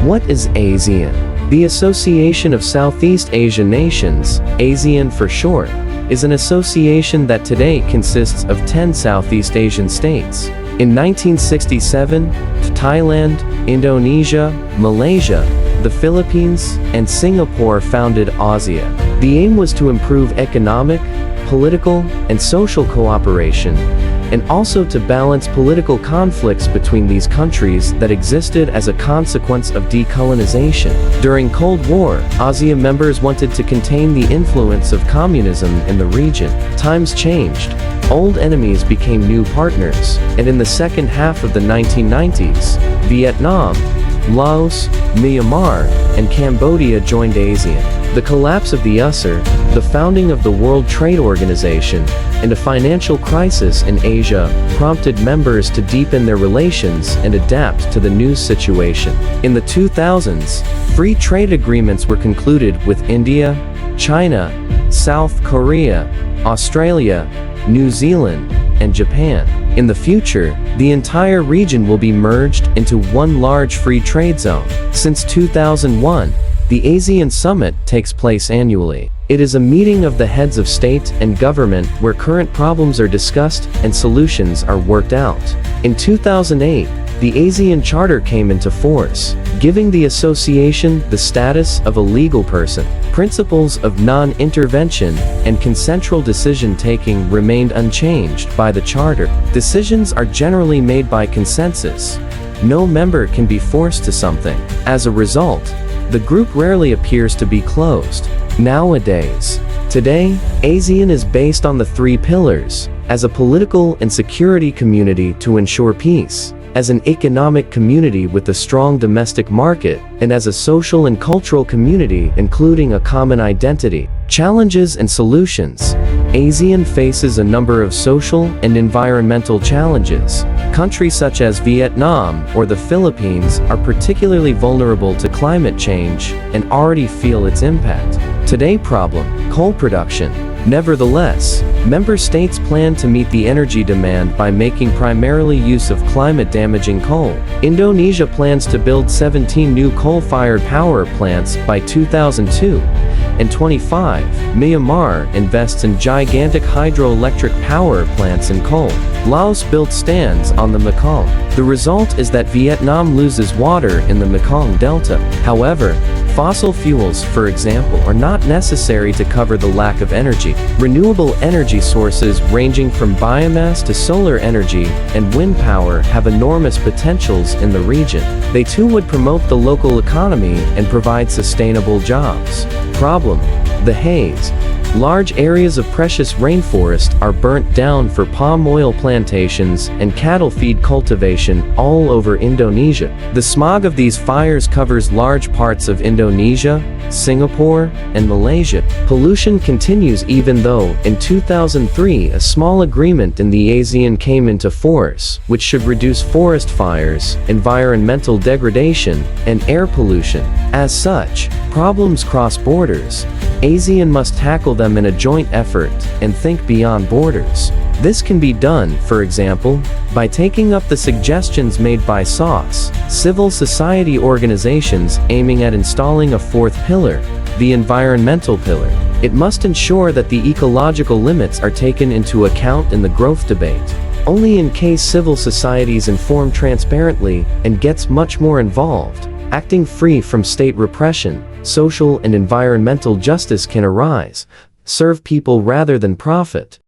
What is ASEAN? The Association of Southeast Asian Nations, ASEAN for short, is an association that today consists of 10 Southeast Asian states. In 1967, Thailand, Indonesia, Malaysia, the Philippines, and Singapore founded ASEAN. The aim was to improve economic, political, and social cooperation, and also to balance political conflicts between these countries that existed as a consequence of decolonization. During Cold War, ASEAN members wanted to contain the influence of communism in the region. Times changed. Old enemies became new partners, and in the second half of the 1990s, Vietnam, Laos, Myanmar, and Cambodia joined ASEAN. The collapse of the USSR, the founding of the World Trade Organization, and a financial crisis in Asia prompted members to deepen their relations and adapt to the new situation. In the 2000s, free trade agreements were concluded with India, China, South Korea, Australia, New Zealand, and Japan. In the future, the entire region will be merged into one large free trade zone. Since 2001, the ASEAN Summit takes place annually. It is a meeting of the heads of state and government where current problems are discussed and solutions are worked out. In 2008, the ASEAN Charter came into force, giving the association the status of a legal person. Principles of non-intervention and consensual decision-taking remained unchanged by the Charter. Decisions are generally made by consensus. No member can be forced to something. As a result, the group rarely appears to be closed. Today, ASEAN is based on the three pillars: as a political and security community to ensure peace, as an economic community with a strong domestic market, and as a social and cultural community including a common identity. Challenges and solutions. ASEAN faces a number of social and environmental challenges. Countries such as Vietnam or the Philippines are particularly vulnerable to climate change and already feel its impact. Today problem: coal production. Nevertheless, member states plan to meet the energy demand by making primarily use of climate-damaging coal. Indonesia plans to build 17 new coal-fired power plants by 2002. And 25, Myanmar invests in gigantic hydroelectric power plants in coal. Laos built stands on the Mekong. The result is that Vietnam loses water in the Mekong Delta. However, fossil fuels, for example, are not necessary to cover the lack of energy. Renewable energy sources ranging from biomass to solar energy and wind power have enormous potentials in the region. They too would promote the local economy and provide sustainable jobs. Problem: the haze. Large areas of precious rainforest are burnt down for palm oil plantations and cattle feed cultivation all over Indonesia. The smog of these fires covers large parts of Indonesia, Singapore, and Malaysia. Pollution continues even though, in 2003, a small agreement in the ASEAN came into force, which should reduce forest fires, environmental degradation, and air pollution. As such, problems cross borders. ASEAN must tackle them in a joint effort and think beyond borders. This can be done, for example, by taking up the suggestions made by civil society organizations aiming at installing a fourth pillar, the environmental pillar. It must ensure that the ecological limits are taken into account in the growth debate. Only in case civil societies inform transparently and gets much more involved, acting free from state repression, social and environmental justice can arise, serve people rather than profit.